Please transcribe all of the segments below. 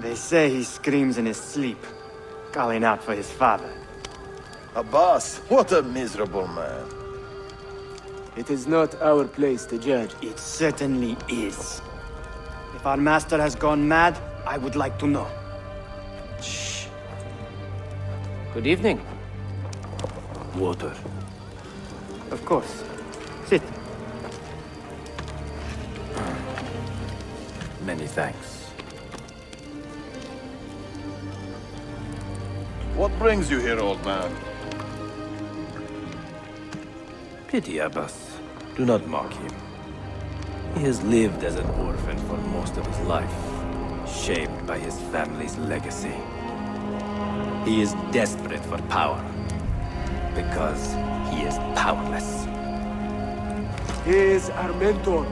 They say he screams in his sleep, calling out for his father. Abbas, what a miserable man. It is not our place to judge. It certainly is. If our master has gone mad, I would like to know. Shh. Good evening. Water. Of course. Sit. Many thanks. What brings you here, old man? Pity Abbas. Do not mock him. He has lived as an orphan for most of his life, shaped by his family's legacy. He is desperate for power, because he is powerless. He is our mentor,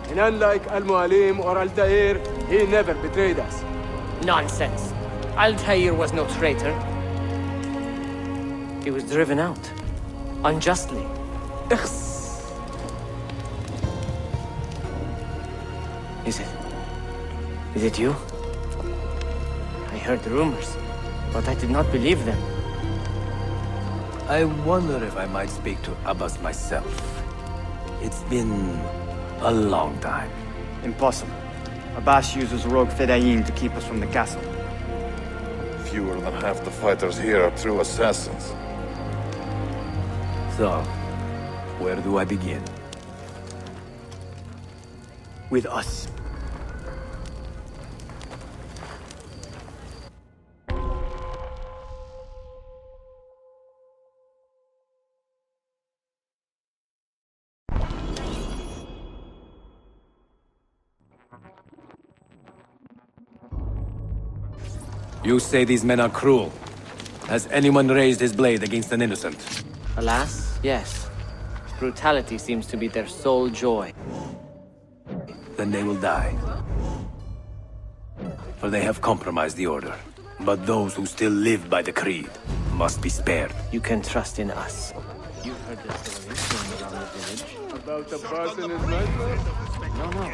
and unlike Al-Mualim or Al-Dair, he never betrayed us. Nonsense. Altair was no traitor. He was driven out. Unjustly. Is it you? I heard rumors, but I did not believe them. I wonder if I might speak to Abbas myself. It's been a long time. Impossible. Abbas uses rogue Fedayeen to keep us from the castle. Fewer than half the fighters here are true assassins. So, where do I begin? With us. You say these men are cruel. Has anyone raised his blade against an innocent? Alas, yes. Brutality seems to be their sole joy. Then they will die. For they have compromised the order. But those who still live by the creed must be spared. You can trust in us. You've heard the stories going around the village. About the boss and his nightmare? No.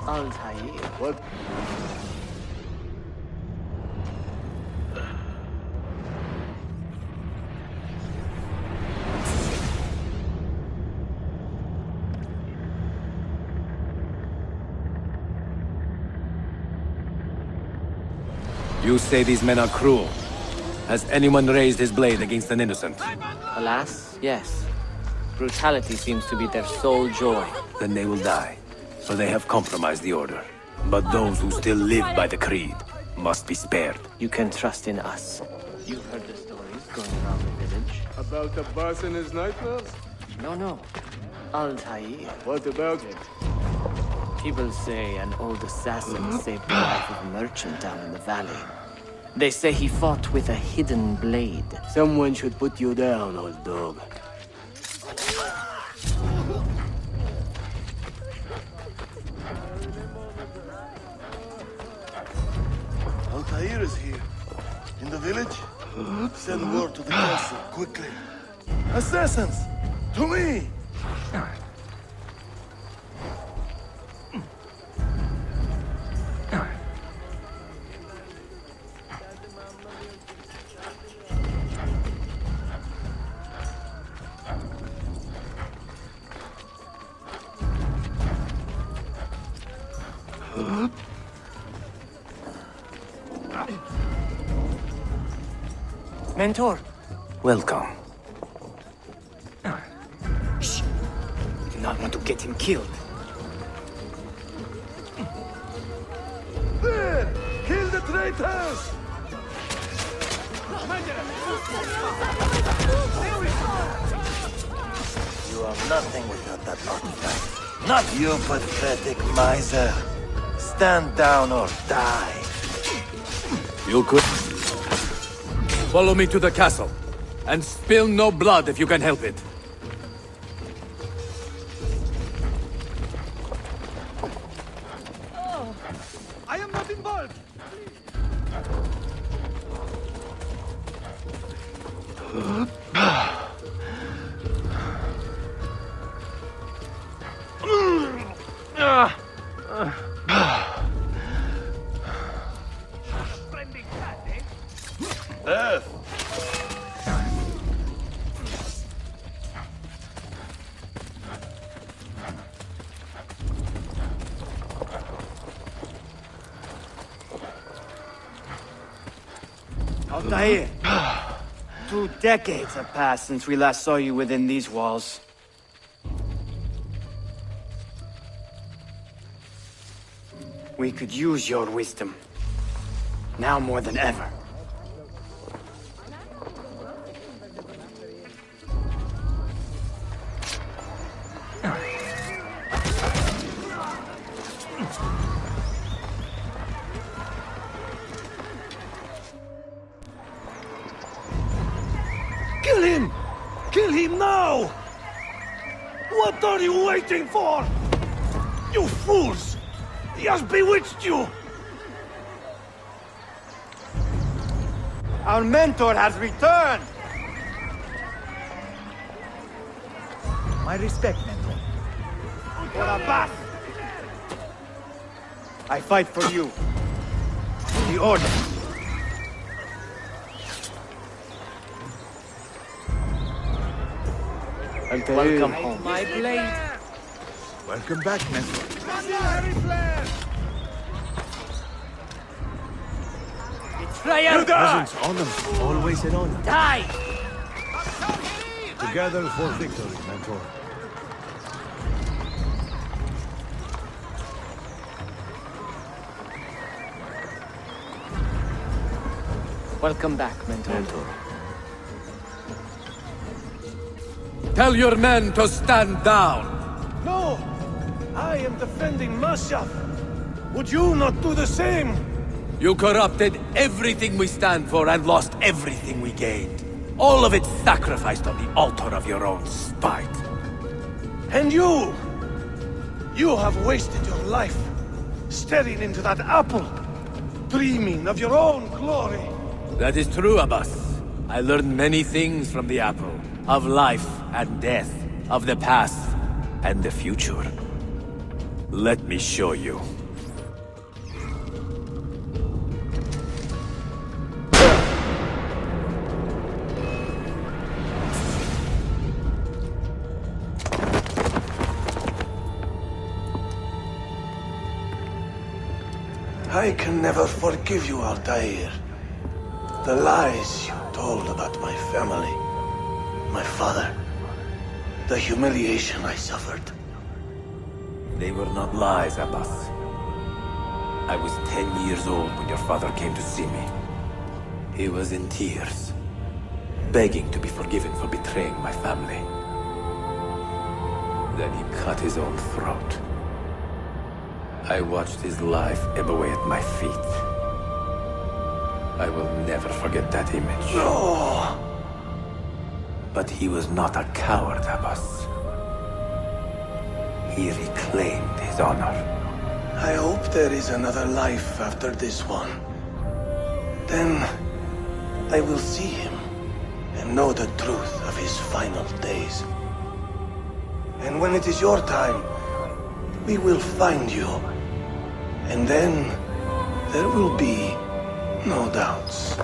Altair. What? You say these men are cruel. Has anyone raised his blade against an innocent? Alas, yes. Brutality seems to be their sole joy. Then they will die, for they have compromised the order. But those who still live by the creed must be spared. You can trust in us. You've heard the stories going around the village. About the boss and his nightmares? No. Altair. What about it? People say an old assassin saved the life of a merchant down in the valley. They say he fought with a hidden blade. Someone should put you down, old dog. Altair is here. In the village? Send word to the castle, quickly. Assassins! To me! Mentor! Welcome. Shh! We do not want to get him killed. There! Kill the traitors! You are nothing without that artifact. Not you, pathetic miser. Stand down or die. You could... Follow me to the castle. And spill no blood if you can help it. I am not involved! Death. Altair, 2 decades have passed since we last saw you within these walls. We could use your wisdom. Now more than ever. Kill him! Kill him now! What are you waiting for? You fools! He has bewitched you! Our mentor has returned! My respect, mentor. For Abbas! I fight for you. For the Order. Welcome home. My blade. Welcome back, mentor. Betrayer! Presence on them. Always an honor. Die! Together for victory, mentor. Welcome back, mentor. Tell your men to stand down! No! I am defending Mashaf. Would you not do the same? You corrupted everything we stand for and lost everything we gained. All of it sacrificed on the altar of your own spite. And you! You have wasted your life staring into that apple, dreaming of your own glory. That is true, Abbas. I learned many things from the apple. Of life and death. Of the past and the future. Let me show you. I can never forgive you, Altair. The lies you told about my family, my father, the humiliation I suffered. They were not lies, Abbas. I was 10 years old when your father came to see me. He was in tears, begging to be forgiven for betraying my family. Then he cut his own throat. I watched his life ebb away at my feet. I will never forget that image. No! But he was not a coward, Abbas. He reclaimed his honor. I hope there is another life after this one. Then I will see him and know the truth of his final days. And when it is your time, we will find you. And then there will be no doubts.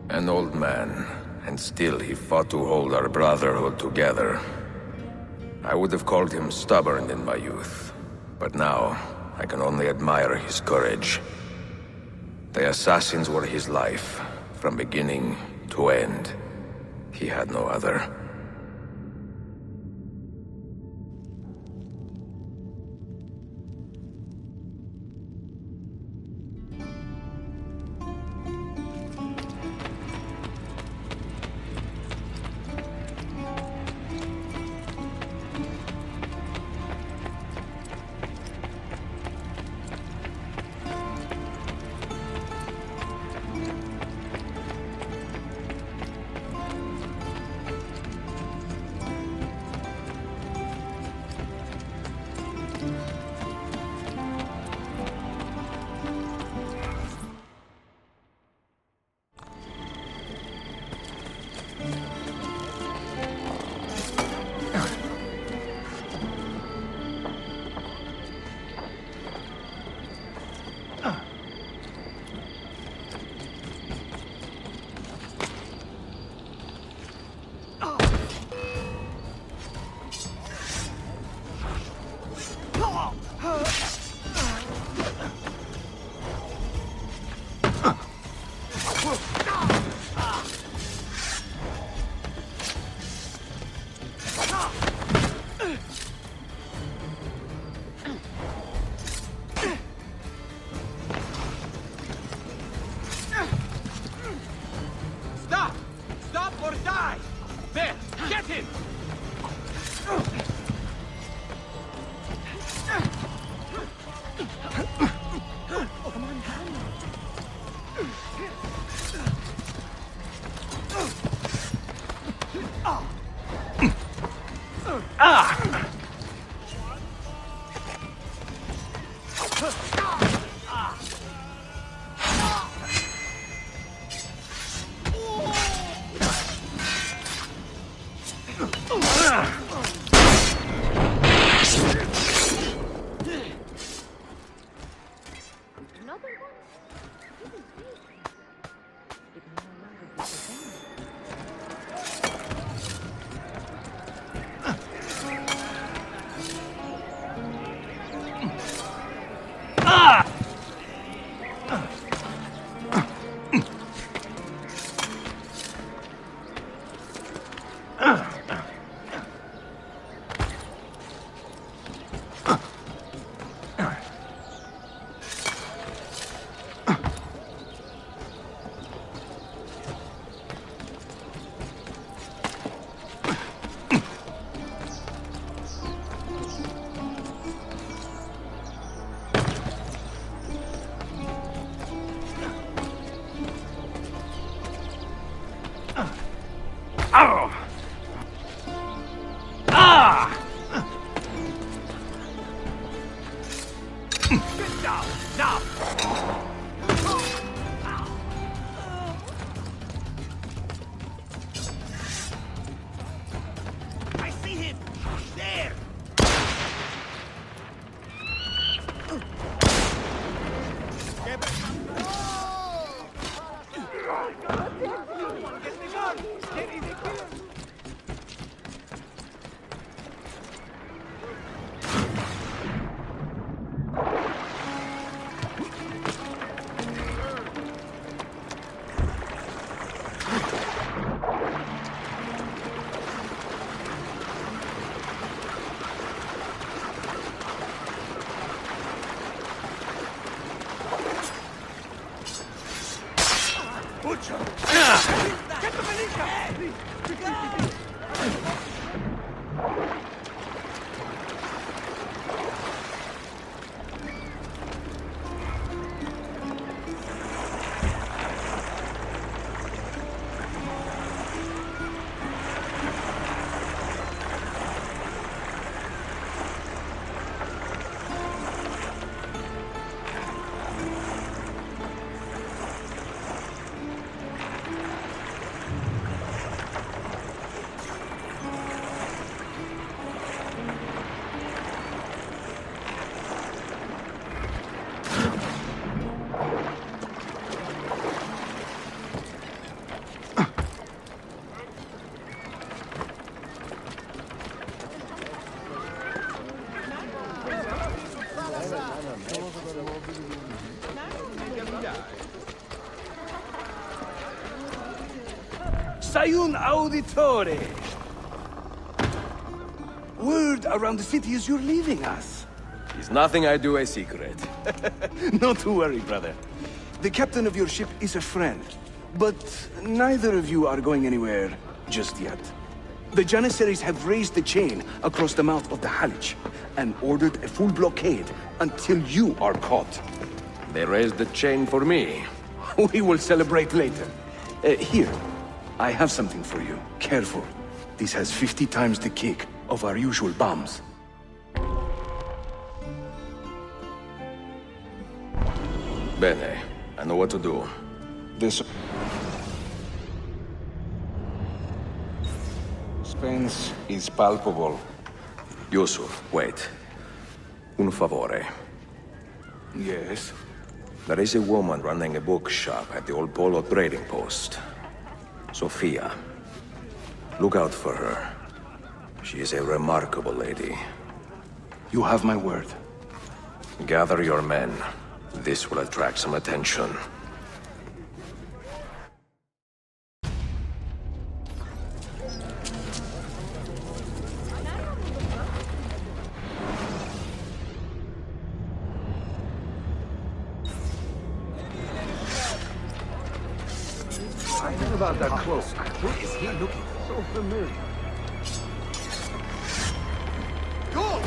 An old man, and still he fought to hold our brotherhood together. I would have called him stubborn in my youth, but now I can only admire his courage. The assassins were his life, from beginning to end. He had no other. Sei un auditore! Word around the city is you're leaving us. Is nothing I do a secret. Not to worry, brother. The captain of your ship is a friend, but neither of you are going anywhere just yet. The Janissaries have raised the chain across the mouth of the Halich and ordered a full blockade until you are caught. They raised the chain for me. We will celebrate later. Here, I have something for you. Careful. This has 50 times the kick of our usual bombs. Bene. I know what to do. This suspense is palpable. Yusuf, wait. Un favore. Yes? There is a woman running a bookshop at the old Polo trading post. Sophia. Look out for her. She is a remarkable lady. You have my word. Gather your men. This will attract some attention. I heard about that cloak. Who is he looking so familiar? Go!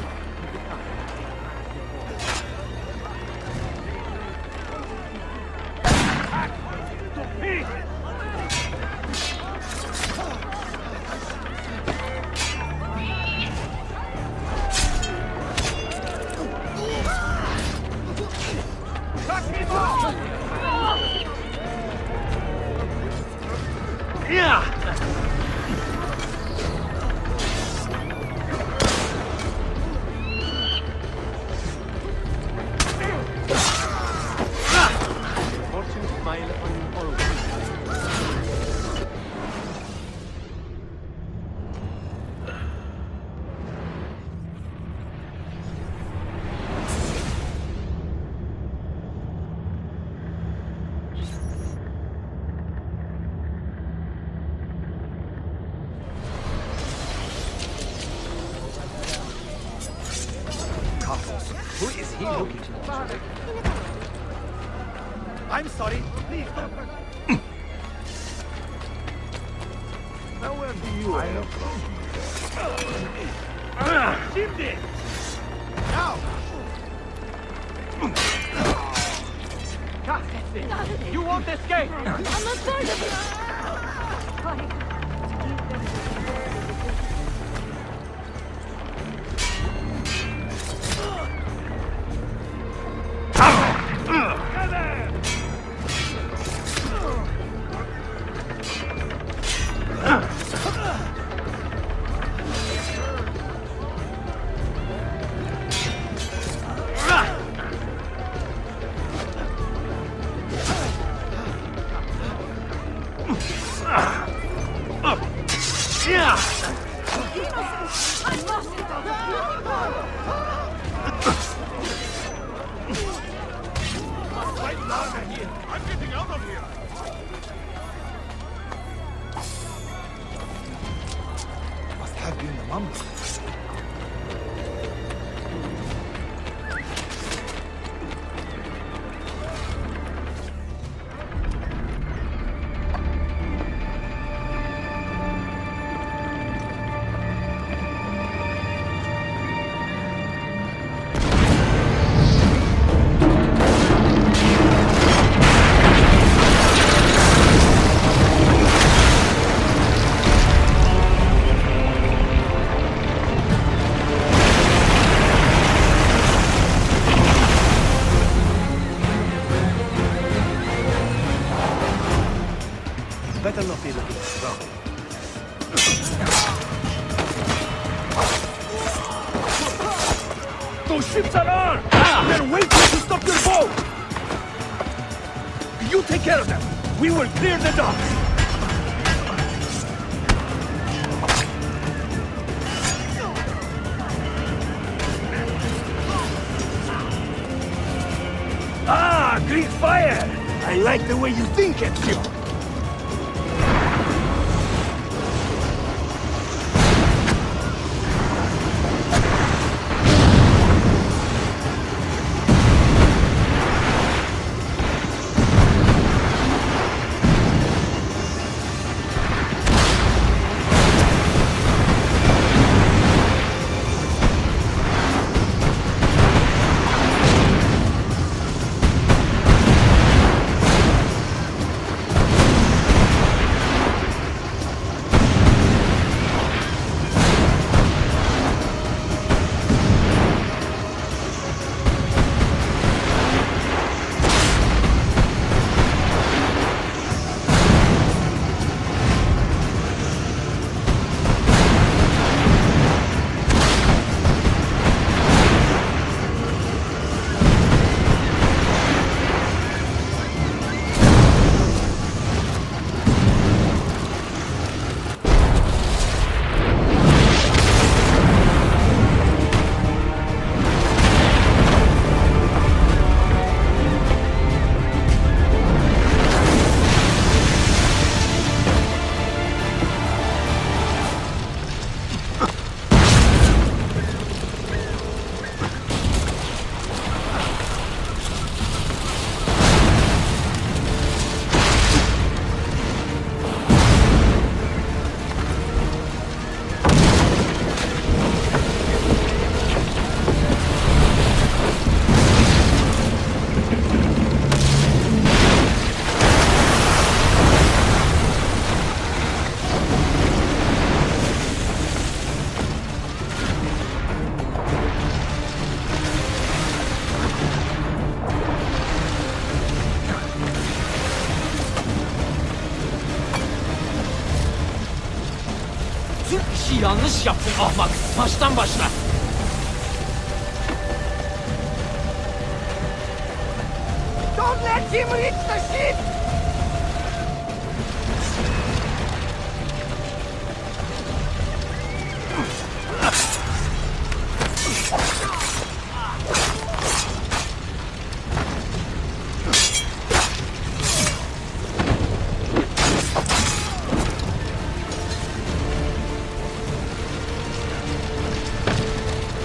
I'm sorry. Please don't. Now where do you hail from? Chimney! Now! You won't escape! I'm a part of it. Better not be looking strong. Those ships are armed! They're waiting to stop your boat! You take care of them! We will clear the docks! Ah, Greek fire! I like the way you think, Ezio! İşi yanlış yaptın ahmak. Baştan başla. Don't let him reach the ship!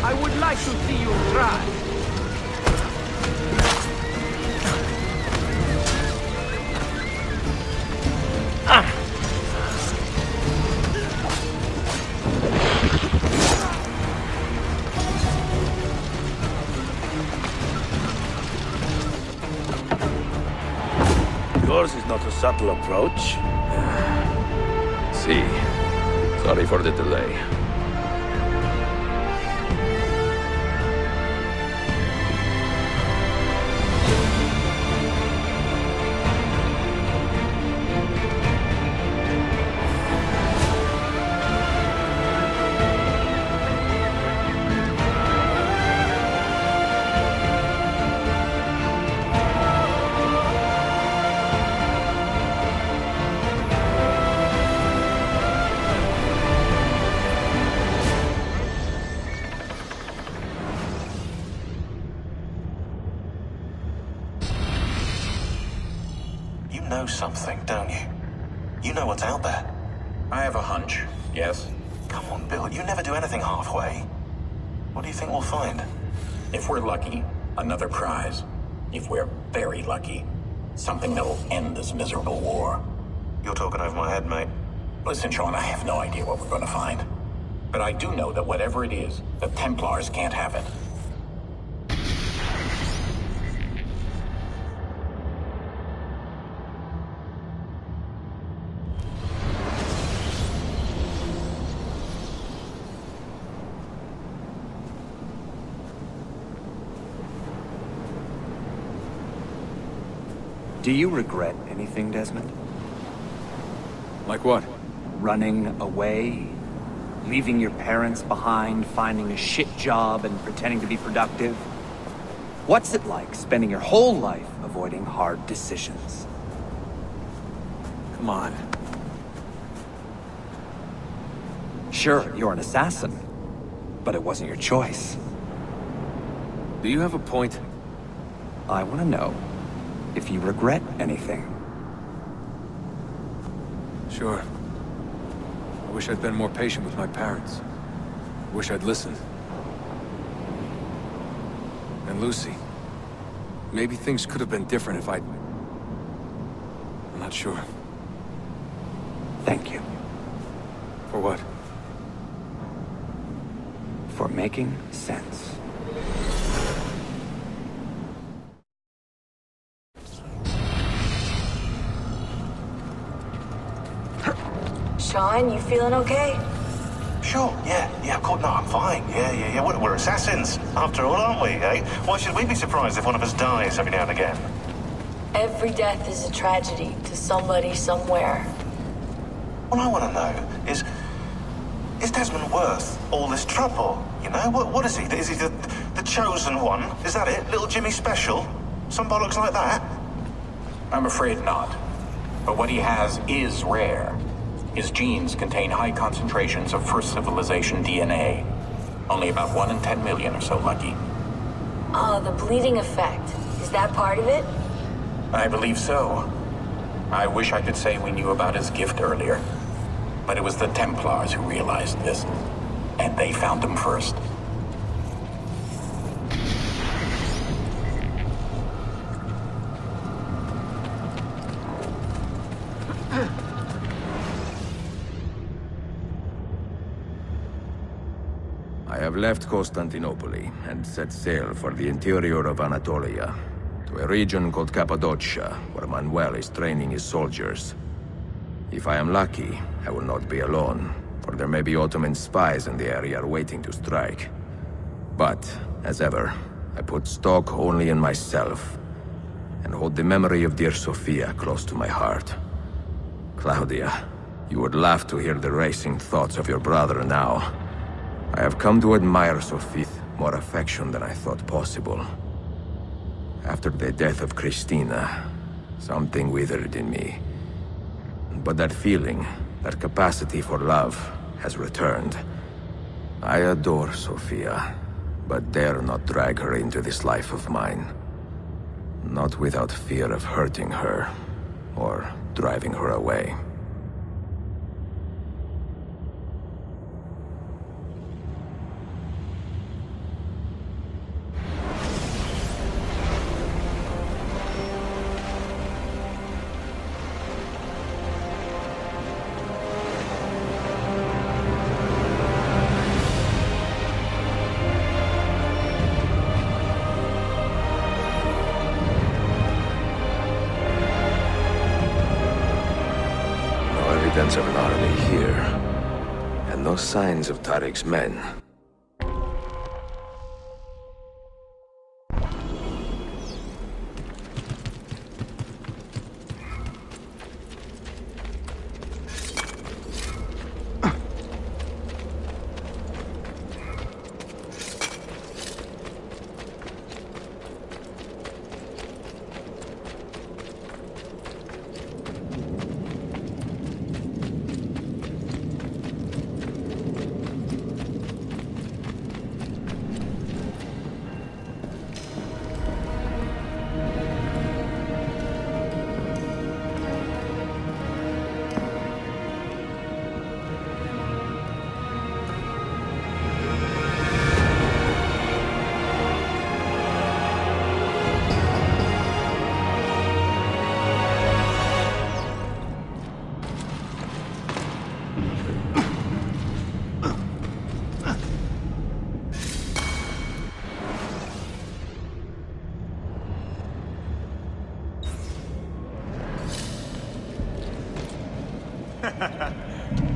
I would like to see you try. Yours is not a subtle approach. See. Sorry for the delay. You know something, don't you? You know what's out there. I have a hunch, yes. Come on, Bill, you never do anything halfway. What do you think we'll find? If we're lucky, another prize. If we're very lucky, something that'll end this miserable war. You're talking over my head, mate. Listen, Sean, I have no idea what we're gonna find. But I do know that whatever it is, the Templars can't have it. Do you regret anything, Desmond? Like what? Running away? Leaving your parents behind, finding a shit job, and pretending to be productive? What's it like spending your whole life avoiding hard decisions? Come on. Sure, you're an assassin, but it wasn't your choice. Do you have a point? I want to know if you regret anything. Sure. I wish I'd been more patient with my parents. I wish I'd listened. And Lucy. Maybe things could have been different if I'd... I'm not sure. Thank you For what? for making sense. Sean, you feeling okay? Sure, yeah, of course, no, I'm fine. Yeah, we're assassins, after all, aren't we, eh? Why should we be surprised if one of us dies every now and again? Every death is a tragedy to somebody somewhere. What I want to know is Desmond worth all this trouble, you know? What is he? Is he the chosen one? Is that it? Little Jimmy Special? Some bollocks like that? I'm afraid not. But what he has is rare. His genes contain high concentrations of first civilization DNA. Only about 1 in 10 million are so lucky. Oh, the bleeding effect. Is that part of it? I believe so. I wish I could say we knew about his gift earlier. But it was the Templars who realized this. And they found him first. I have left Constantinople and set sail for the interior of Anatolia, to a region called Cappadocia, where Manuel is training his soldiers. If I am lucky, I will not be alone, for there may be Ottoman spies in the area waiting to strike. But, as ever, I put stock only in myself, and hold the memory of dear Sophia close to my heart. Claudia, you would laugh to hear the racing thoughts of your brother now. I have come to admire Sophie with more affection than I thought possible. After the death of Christina, something withered in me. But that feeling, that capacity for love, has returned. I adore Sophia, but dare not drag her into this life of mine. Not without fear of hurting her, or driving her away. pretense of an army here, and no signs of Tariq's men.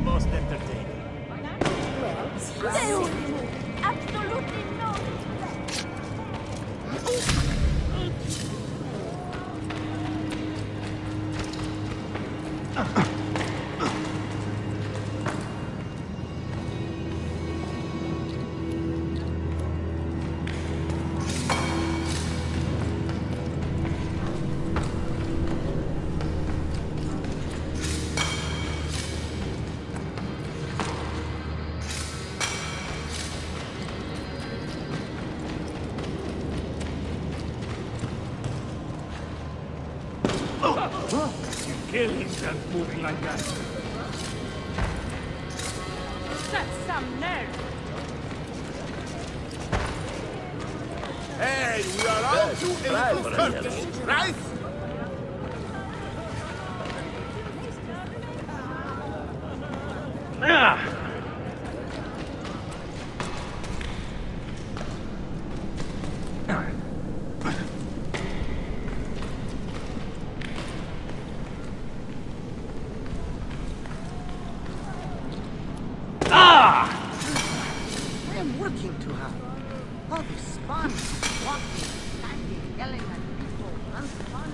Most entertaining. Well, absolutely no. Kill him just moving like that. That's some nerve. Hey, we are all too able to purpose, right? I am working too hard. All this fun, walking, standing, yelling at people, unfun.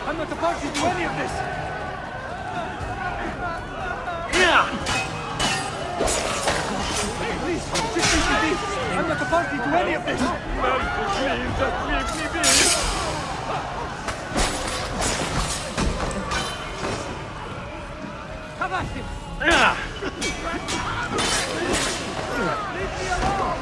I'm not a party to any of this! Hey, please, just leave me be! I'm not a party to any of this! Please, just leave me be! Come at him! Leave me alone!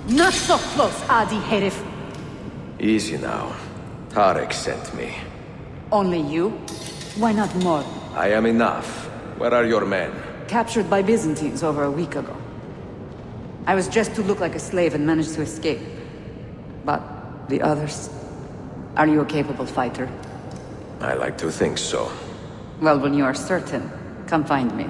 Not so close, Adi Herif. Easy now. Tarek sent me. Only you? Why not more? I am enough. Where are your men? Captured by Byzantines over a week ago. I was dressed to look like a slave and managed to escape. But the others? Are you a capable fighter? I like to think so. Well, when you are certain, come find me.